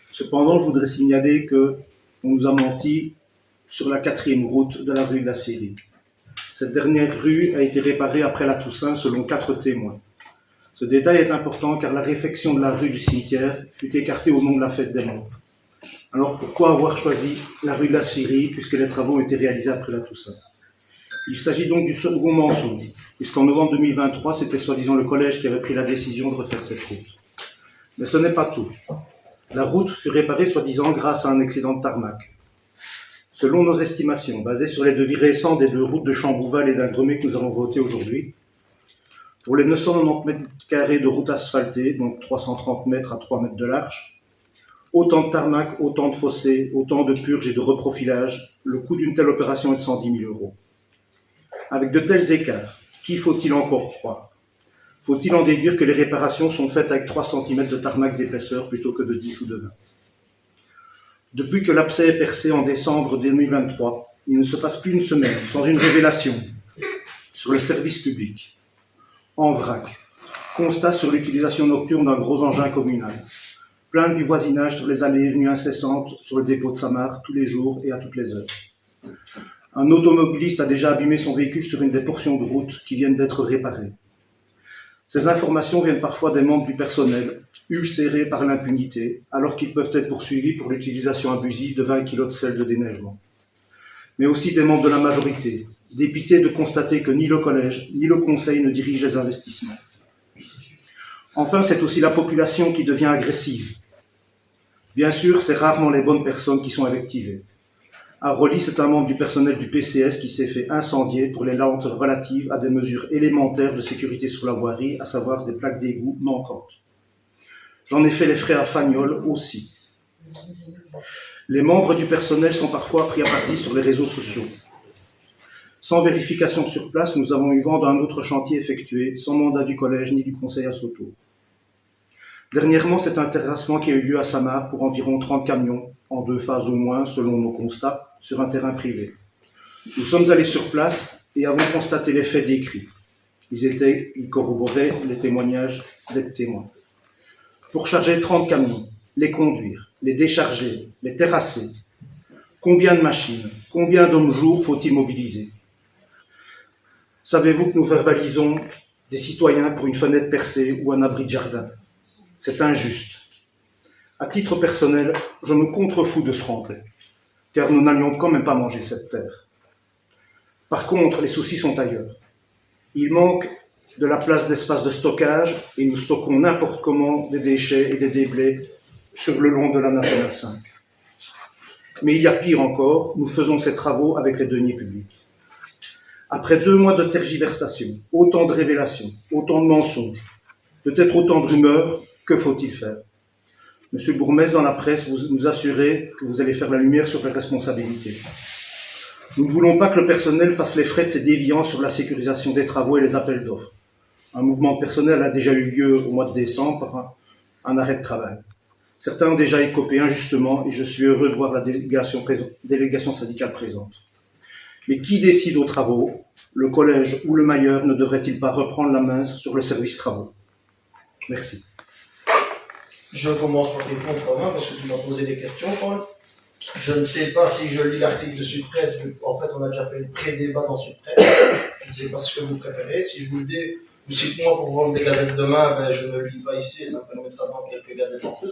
Cependant, je voudrais signaler qu'on nous a menti sur la 4e route de la rue de la Syrie. Cette dernière rue a été réparée après la Toussaint selon 4 témoins. Ce détail est important car la réfection de la rue du cimetière fut écartée au nom de la fête des morts. Alors pourquoi avoir choisi la rue de la Syrie puisque les travaux ont été réalisés après la Toussaint? Il s'agit donc du second mensonge, puisqu'en novembre 2023, c'était soi-disant le collège qui avait pris la décision de refaire cette route. Mais ce n'est pas tout. La route fut réparée soi-disant grâce à un excédent de tarmac. Selon nos estimations, basées sur les devis récents des 2 routes de Chambouval et d'Ingremé que nous allons voter aujourd'hui, pour les 990 mètres carrés de route asphaltée, donc 330 mètres à 3 mètres de large, autant de tarmac, autant de fossés, autant de purges et de reprofilage, le coût d'une telle opération est de 110 000 euros. Avec de tels écarts, qui faut-il encore croire? Faut-il en déduire que les réparations sont faites avec 3 cm de tarmac d'épaisseur plutôt que de 10 ou de 20? Depuis que l'abcès est percé en décembre 2023, il ne se passe plus une semaine sans une révélation sur le service public. En vrac, constat sur l'utilisation nocturne d'un gros engin communal. Plainte du voisinage sur les allées et venues incessantes sur le dépôt de Samar tous les jours et à toutes les heures. Un automobiliste a déjà abîmé son véhicule sur une des portions de route qui viennent d'être réparées. Ces informations viennent parfois des membres du personnel, ulcérés par l'impunité, alors qu'ils peuvent être poursuivis pour l'utilisation abusive de 20 kg de sel de déneigement. Mais aussi des membres de la majorité, dépités de constater que ni le collège, ni le conseil ne dirigent les investissements. Enfin, c'est aussi la population qui devient agressive. Bien sûr, c'est rarement les bonnes personnes qui sont invectivées. À Roli, c'est un membre du personnel du PCS qui s'est fait incendier pour les lenteurs relatives à des mesures élémentaires de sécurité sur la voirie, à savoir des plaques d'égout manquantes. J'en ai fait les frais à Fagnol aussi. Les membres du personnel sont parfois pris à partie sur les réseaux sociaux. Sans vérification sur place, nous avons eu vent d'un autre chantier effectué, sans mandat du collège ni du conseil à Soto. Dernièrement, c'est un terrassement qui a eu lieu à Samar pour environ 30 camions, en 2 phases au moins, selon nos constats, sur un terrain privé. Nous sommes allés sur place et avons constaté les faits décrits. Ils corroboraient les témoignages des témoins. Pour charger 30 camions, les conduire, les décharger, les terrasser, combien de machines, combien d'hommes-jours faut-il mobiliser? Savez-vous que nous verbalisons des citoyens pour une fenêtre percée ou un abri de jardin? C'est injuste. À titre personnel, je me contrefous de ce remblai, car nous n'allions quand même pas manger cette terre. Par contre, les soucis sont ailleurs. Il manque de la place d'espace de stockage et nous stockons n'importe comment des déchets et des déblais sur le long de la Nationale 5. Mais il y a pire encore, nous faisons ces travaux avec les deniers publics. Après 2 mois de tergiversation, autant de révélations, autant de mensonges, peut-être autant de rumeurs, que faut-il faire? Monsieur le bourgmestre, dans la presse, vous nous assurez que vous allez faire la lumière sur les responsabilités. Nous ne voulons pas que le personnel fasse les frais de ces déviances sur la sécurisation des travaux et les appels d'offres. Un mouvement personnel a déjà eu lieu au mois de décembre par un arrêt de travail. Certains ont déjà écopé injustement et je suis heureux de voir la délégation syndicale présente. Mais qui décide aux travaux? Le collège ou le mailleur ne devrait-il pas reprendre la main sur le service travaux? Merci. Je commence par répondre quand même parce que tu m'as posé des questions, Paul. Je ne sais pas si je lis l'article de Sud-Presse. En fait, on a déjà fait le pré-débat dans Sud-Presse. Je ne sais pas ce que vous préférez. Si je vous le dis, ou si moi, pour vendre des gazettes demain, je ne le lis pas ici, ça me permettra de vendre quelques gazettes en plus.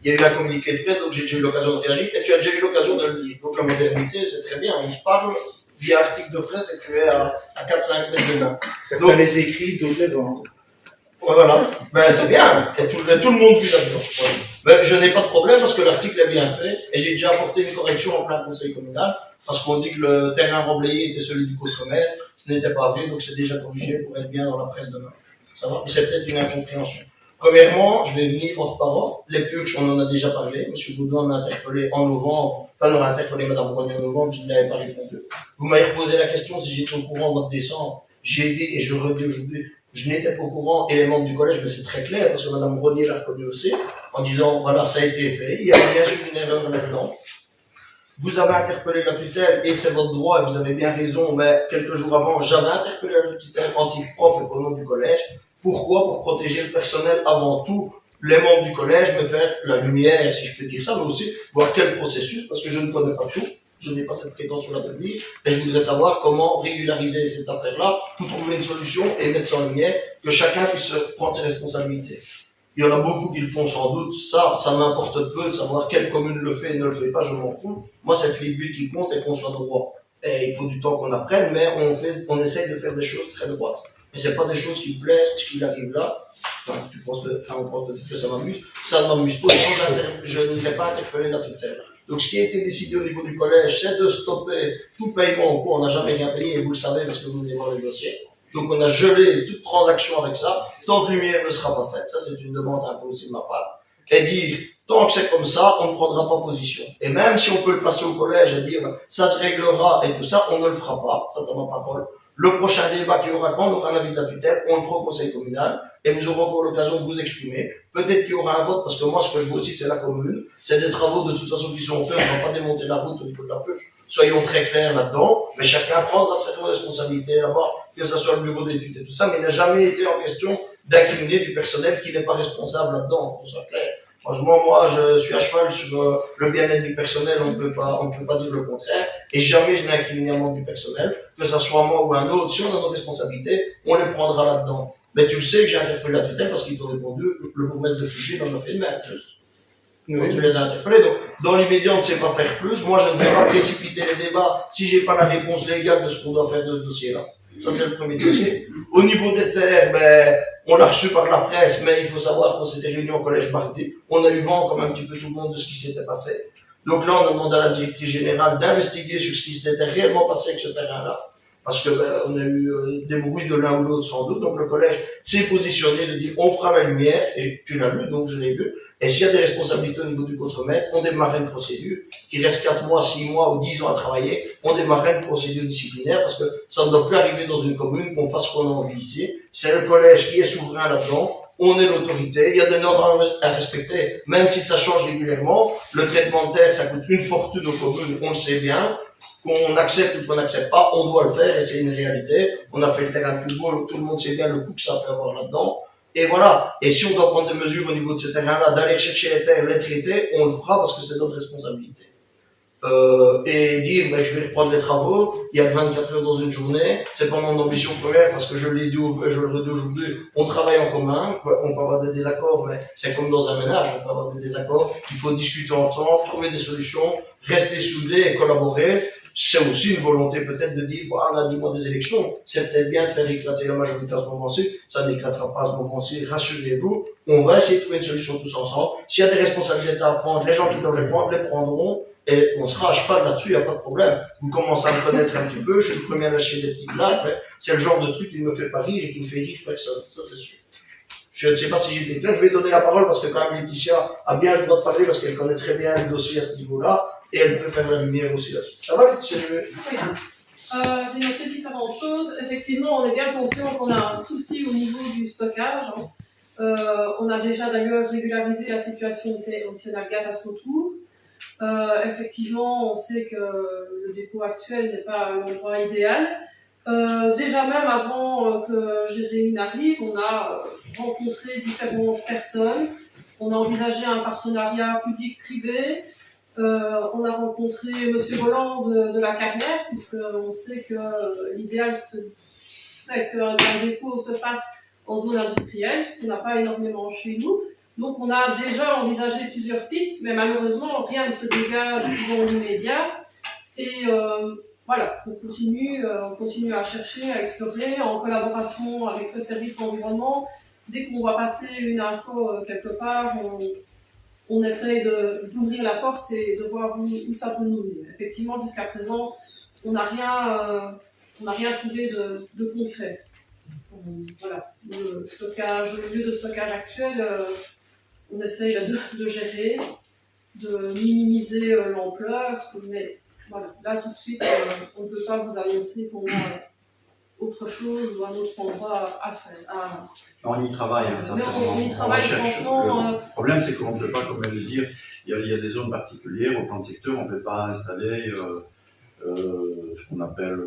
Il y a eu la communiqué de presse, donc j'ai déjà eu l'occasion de réagir. Et tu as déjà eu l'occasion de le lire. Donc la modernité, c'est très bien. On se parle via article de presse et tu es à 4-5 mètres de là. Certains les écrivent, d'autres les vendent. Voilà, c'est bien, et tout le monde vit là-dedans. Ouais. Je n'ai pas de problème parce que l'article est bien fait et j'ai déjà apporté une correction en plein conseil communal parce qu'on dit que le terrain remblayé était celui du Contremer, ce n'était pas vrai, donc c'est déjà corrigé pour être bien dans la presse demain. Ça va? Mais c'est peut-être une incompréhension. Premièrement, je vais venir ordre par ordre. Les purges, on en a déjà parlé. Monsieur Boudin m'a interpellé en novembre. Enfin, on a interpellé Madame Brognier en novembre, je ne l'avais pas répondu. Vous m'avez reposé la question si j'étais au courant au mois de décembre. J'ai dit et je le redis aujourd'hui. Je n'étais pas au courant, et les membres du collège, mais c'est très clair, parce que Mme Brognier l'a reconnu aussi, en disant, voilà, ça a été fait, il y a bien sûr une erreur là-dedans. Vous avez interpellé la tutelle, et c'est votre droit, et vous avez bien raison, mais quelques jours avant, j'avais interpellé la tutelle en titre propre et au nom du collège. Pourquoi? Pour protéger le personnel avant tout, les membres du collège me faire la lumière, si je peux dire ça, mais aussi voir quel processus, parce que je ne connais pas tout, je n'ai pas cette prétention-là de le dire, et je voudrais savoir comment régulariser cette affaire-là pour trouver une solution et mettre ça en lumière, que chacun puisse prendre ses responsabilités. Il y en a beaucoup qui le font sans doute, ça m'importe peu de savoir quelle commune le fait et ne le fait pas, je m'en fous. Moi, c'est le but qui compte et qu'on soit droit. Et il faut du temps qu'on apprenne, mais on essaye de faire des choses très droites. Et c'est pas des choses qui me plaisent, ce qui arrive là. Enfin, on pense peut-être que ça m'amuse. Ça ne m'amuse pas, je n'irai pas interpeller la tutelle. Donc, ce qui a été décidé au niveau du collège, c'est de stopper tout paiement au cours. On n'a jamais rien payé, et vous le savez parce que vous venez voir les dossiers. Donc, on a gelé toute transaction avec ça. Tant que lumière ne sera pas faite, ça c'est une demande un peu aussi de ma part. Et dire, tant que c'est comme ça, on ne prendra pas position. Et même si on peut le passer au collège et dire, ça se réglera et tout ça, on ne le fera pas. Ça, dans ma parole. Le prochain débat qu'il y aura quand on aura l'avis de la tutelle, on le fera au conseil communal et vous aurez encore l'occasion de vous exprimer. Peut-être qu'il y aura un vote parce que moi ce que je veux aussi c'est la commune. C'est des travaux de toute façon qui sont faits, on ne va pas démonter la route au niveau de la pêche. Soyons très clairs là-dedans, mais chacun prendra ses responsabilités là-bas, que ce soit le bureau d'études et tout ça, mais il n'a jamais été en question d'incriminer du personnel qui n'est pas responsable là-dedans, pour que ce soit clair. Franchement, moi, je suis à cheval sur le bien-être du personnel, on ne peut pas dire le contraire, et jamais je n'ai incriminé un membre du personnel, que ce soit moi ou un autre, si on a nos responsabilités, on les prendra là-dedans. Mais tu le sais que j'ai interpellé la tutelle parce qu'ils t'ont répondu, le bourgmestre de Fugé en a fait une même. Oui. Tu les as interpellés, donc dans l'immédiat, on ne sait pas faire plus. Moi, je ne vais pas précipiter les débats si j'ai pas la réponse légale de ce qu'on doit faire de ce dossier-là. Ça, c'est le premier dossier. Au niveau des terres, on l'a reçu par la presse, mais il faut savoir qu'on s'était réunis au collège mardi. On a eu vent comme un petit peu tout le monde de ce qui s'était passé. Donc là, on a demandé à la directrice générale d'investiguer sur ce qui s'était réellement passé avec ce terrain-là. Parce que on a eu des bruits de l'un ou l'autre sans doute. Donc le collège s'est positionné de dire on fera la lumière, et tu l'as lu, donc je l'ai vu. Et s'il y a des responsabilités au niveau du contremaître, on démarrait une procédure. Qu'il reste 4 mois, 6 mois ou 10 ans à travailler, on démarrait une procédure disciplinaire parce que ça ne doit plus arriver dans une commune qu'on fasse ce qu'on a envie ici. C'est le collège qui est souverain là-dedans. On est l'autorité, il y a des normes à respecter, même si ça change régulièrement. Le traitement de terre, ça coûte une fortune aux communes, on le sait bien. Qu'on accepte ou qu'on n'accepte pas, on doit le faire et c'est une réalité. On a fait le terrain de football, tout le monde sait bien le coût que ça peut avoir là-dedans. Et voilà. Et si on doit prendre des mesures au niveau de ce terrain-là, d'aller chercher les terres, les traiter, on le fera parce que c'est notre responsabilité. Et dire, je vais reprendre les travaux, il y a 24 heures dans une journée, c'est pas mon ambition première parce que je l'ai dit et je le redis aujourd'hui, on travaille en commun, on peut avoir des désaccords, mais c'est comme dans un ménage, on peut avoir des désaccords, il faut discuter ensemble, trouver des solutions, rester soudés et collaborer. C'est aussi une volonté peut-être de dire, on a 10 mois des élections, c'est peut-être bien de faire éclater la majorité à ce moment-ci, ça n'éclatera pas à ce moment-ci, rassurez-vous, on va essayer de trouver une solution tous ensemble. S'il y a des responsabilités à prendre, les gens qui doivent les prendre, les prendront, et on sera à cheval là-dessus, il n'y a pas de problème. Vous commencez à me connaître un petit peu, je suis le premier à lâcher des petites blagues, mais c'est le genre de truc qui ne me fait pas rire et qui ne fait rire personne, ça c'est sûr. Je ne sais pas si j'ai été clair, je vais donner la parole parce que quand même Laetitia a bien le droit de parler parce qu'elle connaît très bien les dossiers à ce niveau-là et elle peut faire la lumière aussi là-dessus. Ça va Laetitia? Oui. J'ai noté différentes choses. Effectivement, on est bien conscient qu'on a un souci au niveau du stockage. On a déjà d'ailleurs régularisé la situation au Tienalgat à son tour. Effectivement, on sait que le dépôt actuel n'est pas l'endroit idéal. Déjà même avant que Jérémy n'arrive, on a rencontré différentes personnes. On a envisagé un partenariat public-privé. On a rencontré Monsieur Roland de la Carrière, puisqu'on sait que l'idéal serait qu'un dépôt se fasse en zone industrielle, puisqu'on n'a pas énormément chez nous. Donc on a déjà envisagé plusieurs pistes, mais malheureusement rien ne se dégage dans l'immédiat. Et voilà, on continue à chercher, à explorer en collaboration avec le service environnement. Dès qu'on va passer une info quelque part, on essaye d'ouvrir la porte et de voir où ça peut nous mener. Effectivement, jusqu'à présent, on n'a rien trouvé de concret. Voilà, le lieu de stockage actuel, on essaye de gérer, de minimiser l'ampleur, mais voilà, là tout de suite, on ne peut pas vous annoncer qu'on a autre chose ou un autre endroit à faire. On y travaille, hein, sincèrement. On y travaille, franchement. Le problème, c'est qu'on ne peut pas, comme elle le dit, il y a des zones particulières, au plan de secteur, on ne peut pas installer ce qu'on appelle,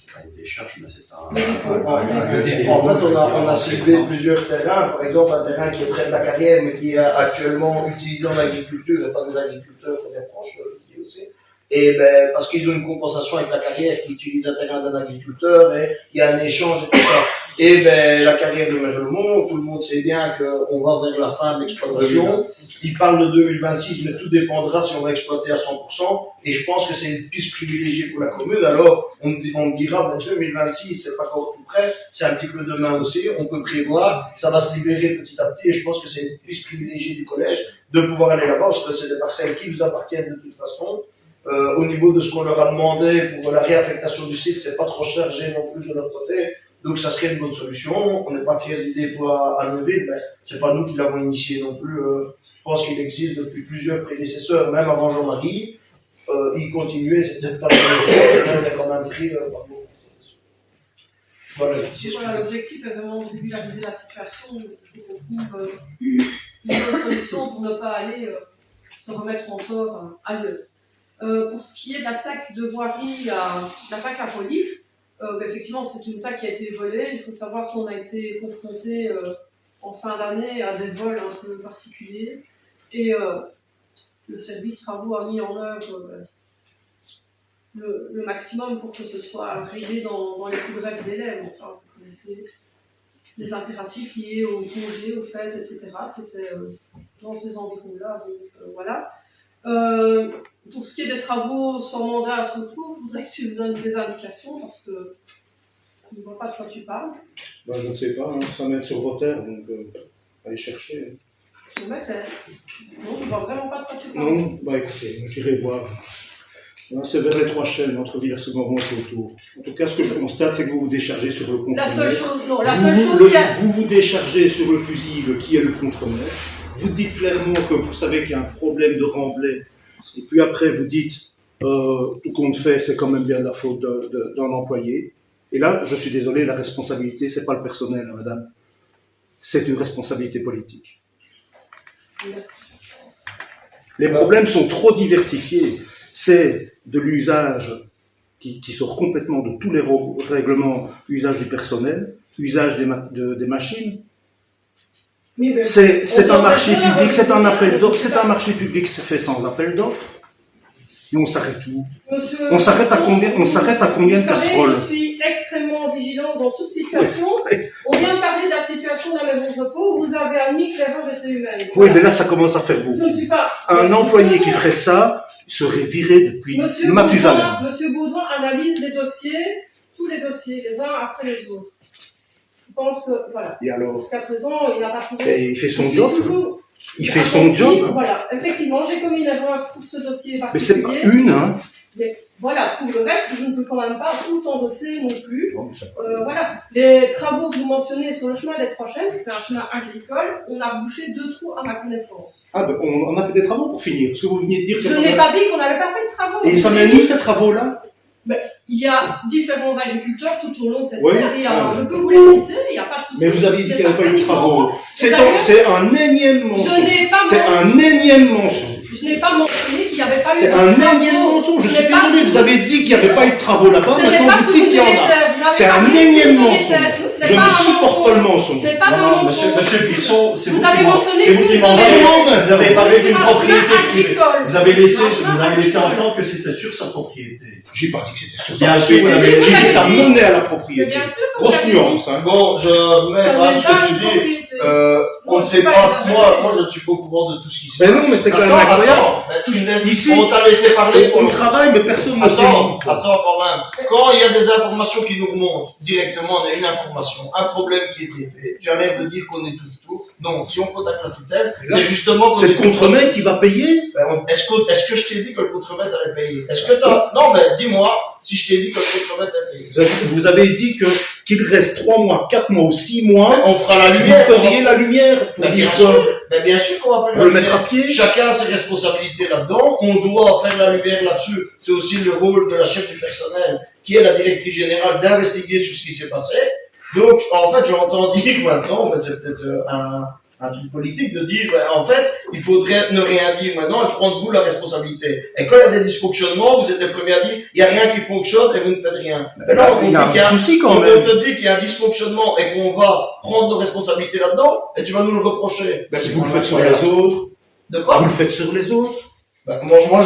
c'est pas une décharge, mais c'est un. En fait, on a ciblé plusieurs terrains. Par exemple, un terrain qui est près de la carrière, mais qui est actuellement utilisé en agriculture et pas des agriculteurs, on est proche de aussi. Et ben, parce qu'ils ont une compensation avec la carrière qui utilise un terrain d'un agriculteur et il y a un échange et tout ça. Et ben, la carrière de Merlemont, tout le monde sait bien qu'on va vers la fin de l'exploitation. Ils parlent de 2026, mais tout dépendra si on va exploiter à 100%. Et je pense que c'est une piste privilégiée pour la commune. Alors, on me dira, ben, 2026, c'est pas encore tout près, c'est un petit peu demain aussi, on peut prévoir, ça va se libérer petit à petit. Et je pense que c'est une piste privilégiée du collège de pouvoir aller là-bas, parce que c'est des parcelles qui nous appartiennent de toute façon. Au niveau de ce qu'on leur a demandé pour la réaffectation du site, c'est pas trop chargé non plus de notre côté. Donc ça serait une bonne solution. On n'est pas fiers du dépôt à Neuville, mais c'est pas nous qui l'avons initié non plus. Je pense qu'il existe depuis plusieurs prédécesseurs, même avant Jean-Marie. Il continuait, c'est peut-être pas la même chose, mais on a quand même pris par beaucoup. Voilà, l'objectif est vraiment de régulariser la situation. Il faut qu'on trouve une bonne solution pour ne pas aller se remettre en tort ailleurs. Pour ce qui est de l'attaque de voirie, l'attaque à Poly, effectivement, c'est une attaque qui a été volée. Il faut savoir qu'on a été confronté en fin d'année à des vols un peu particuliers. Et le service travaux a mis en œuvre le maximum pour que ce soit réglé dans les plus brefs délais. Enfin, vous connaissez les impératifs liés aux congés, aux fêtes, etc. C'était dans ces environs-là. Donc voilà. Pour ce qui est des travaux sans mandat à son tour, je voudrais que tu me donnes des indications parce que je ne vois pas de quoi tu parles. Ben, je ne sais pas, hein, ça m'aide sur vos terres, donc allez chercher. Sur ma terre. Non, je ne vois vraiment pas de quoi tu parles. Non, bah écoutez, j'irai voir. Hein, c'est vers les 3 chaînes entre Villers-Semoron et autour. En tout cas, ce que je constate, c'est que vous vous déchargez sur le contremaître. La seule chose qu'il y a... Vous vous déchargez sur le fusible qui est le contremaître. Vous dites clairement que vous savez qu'il y a un problème de remblai. Et puis après, vous dites, tout compte fait, c'est quand même bien de la faute d'un employé. Et là, je suis désolé, la responsabilité, c'est pas le personnel, hein, madame. C'est une responsabilité politique. Les problèmes sont trop diversifiés. C'est de l'usage qui sort complètement de tous les règlements, usage du personnel, usage des machines. C'est un marché public, c'est un appel d'offres, c'est un marché public qui se fait sans appel d'offres. Et on s'arrête où? On s'arrête à combien de casseroles? Je suis extrêmement vigilant dans toute situation. On vient de parler de la situation de la maison de repos. Vous avez admis que l'erreur était humaine. Oui, mais là, ça commence à faire beaucoup. Je ne suis pas... Un employé qui ferait ça serait viré depuis Mathusalem. Monsieur Baudouin analyse les dossiers, tous les dossiers, les uns après les autres. Je pense que, voilà. Et alors? Jusqu'à présent, il n'a pas trouvé... Il fait son job. Il fait son job. Voilà, effectivement, j'ai commis une erreur pour ce dossier particulier. Mais c'est pas une, hein. Mais voilà, pour le reste, je ne peux quand même pas tout endosser non plus. Voilà, les travaux que vous mentionnez sur le chemin des 3 chaînes, c'était un chemin agricole. On a bouché 2 trous à ma connaissance. Ah ben, on a fait des travaux pour finir. Parce que vous veniez de dire que... Je n'ai pas dit qu'on n'avait pas fait de travaux. Et ça mène où ces travaux-là? Il y a différents agriculteurs tout au long de cette oui. terre. Je peux vous les citer, il n'y a pas de souci. Mais vous avez dit qu'il n'y avait pas eu de travaux. C'est un énième mensonge. C'est un énième mensonge. Je n'ai pas mentionné qu'il n'y avait pas eu de travaux. C'est un travaux. énième mensonge. Je suis désolé, vous avez dit qu'il n'y avait pas eu de travaux là-bas. Maintenant, vous dites qu'il y en a. C'est un énième mensonge. Je ne supporte pas le mensonge. Non, monsieur Pirsot, c'est vous qui mentez. Vous avez parlé d'une propriété privée. Vous avez laissé entendre que c'était sur sa propriété. J'ai pas dit que c'était sur sa propriété. J'ai dit que ça menait à la propriété. Grosse nuance. Bon, je remets ce que tu dis. On ne sait pas, moi je ne suis pas au courant de tout ce qui se passe. Mais non, mais c'est quand même incroyable. Ici, on t'a laissé parler. On travaille, mais personne ne sait. Attends, quand même. Quand il y a des informations qui nous remontent directement, on a une information, un problème qui a été fait. Tu as l'air de dire qu'on est tous tout. Non, si on contacte la tutelle, c'est justement c'est le contremaître qui va payer. Est-ce que je t'ai dit que le contremaître allait payer? Est-ce que non, mais dis-moi si je t'ai dit que le contremaître allait payer. Vous avez dit qu'il reste 3 mois, 4 mois ou 6 mois. On fera la lumière. Vous feriez la lumière pour dire bien sûr qu'on va faire la lumière. Le mettre à pied. Chacun a ses responsabilités là-dedans. On doit faire la lumière là-dessus. C'est aussi le rôle de la chef du personnel, qui est la directrice générale, d'investiguer sur ce qui s'est passé. Donc, en fait, j'entends dire maintenant, mais c'est peut-être un truc politique de dire, en fait, il faudrait ne rien dire maintenant et prendre vous la responsabilité. Et quand il y a des dysfonctionnements, vous êtes les premiers à dire, il n'y a rien qui fonctionne et vous ne faites rien. Mais là, on il y a un souci quand même. on te dit qu'il y a un dysfonctionnement et qu'on va prendre nos responsabilités là-dedans, et tu vas nous le reprocher. Ben, Si vous le faites sur les autres, De quoi? Vous le faites sur les autres. Moi,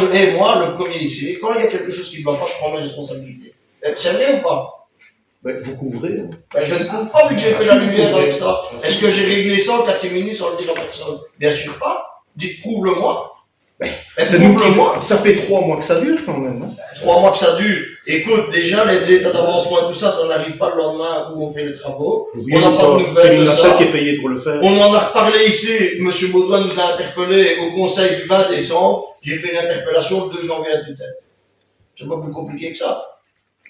le premier ici, quand il y a quelque chose qui ne va pas, je prends mes responsabilités. C'est vrai ou pas? ben, vous couvrez. Je ne couvre pas vu que j'ai fait la lumière avec ça. Est-ce que j'ai réglé ça en catimini sans le dire à personne? Bien sûr pas. Dites, prouve-le-moi. Prouve-le-moi. Ça fait 3 mois que ça dure quand même. Hein. 3 mois que ça dure. Écoute, déjà, les états d'avancement et tout ça, ça n'arrive pas le lendemain où on fait les travaux. On n'a pas de nouvelles de C'est ça. qui est payé pour le faire. On en a reparlé ici. Monsieur Baudouin nous a interpellés au conseil du 20 décembre. J'ai fait une interpellation le 2 janvier à tue-tête. C'est pas plus compliqué que ça.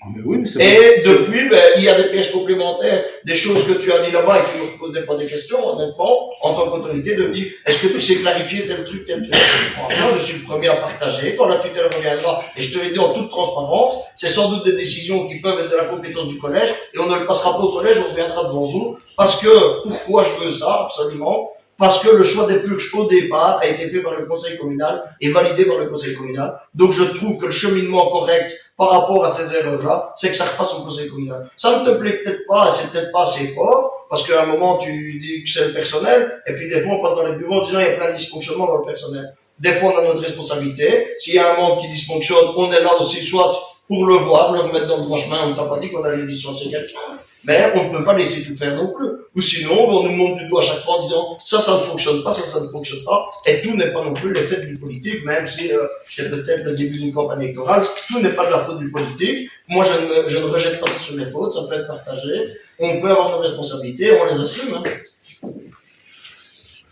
Ah, mais oui, mais c'est Et depuis, il y a des pièges complémentaires, des choses que tu as dit là-bas et qui me posent des fois des questions, honnêtement, en tant qu'autorité, de me dire, est-ce que tu sais clarifier tel truc, tel truc? Franchement, je suis le premier à partager. Quand la tutelle reviendra, et je te l'ai dit en toute transparence, c'est sans doute des décisions qui peuvent être de la compétence du collège, et on ne le passera pas au collège, on reviendra devant vous. Parce que, pourquoi je veux ça, absolument? Parce que le choix des purges au départ a été fait par le conseil communal et validé par le conseil communal. Donc je trouve que le cheminement correct par rapport à ces erreurs-là, c'est que ça repasse au conseil communal. Ça ne te plaît peut-être pas, et c'est peut-être pas assez fort, parce qu'à un moment tu dis que c'est le personnel, et puis des fois on passe dans les bureaux en disant il y a plein de dysfonctionnements dans le personnel. Des fois on a notre responsabilité. S'il y a un membre qui dysfonctionne, on est là aussi soit pour le voir, le remettre dans le droit chemin, on ne t'a pas dit qu'on allait licencier quelqu'un. Mais on ne peut pas laisser tout faire non plus. Ou sinon, on nous monte du doigt à chaque fois en disant ça ne fonctionne pas, ça ne fonctionne pas. Et tout n'est pas non plus l'effet du politique, même si c'est peut-être le début d'une campagne électorale. Tout n'est pas de la faute du politique. Moi, je ne rejette pas ça sur les fautes, ça peut être partagé. On peut avoir nos responsabilités, on les assume. Hein.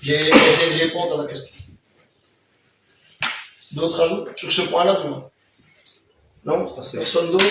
J'ai essayé de répondre à la question. D'autres ajouts sur ce point-là, demain? Non, personne d'autre?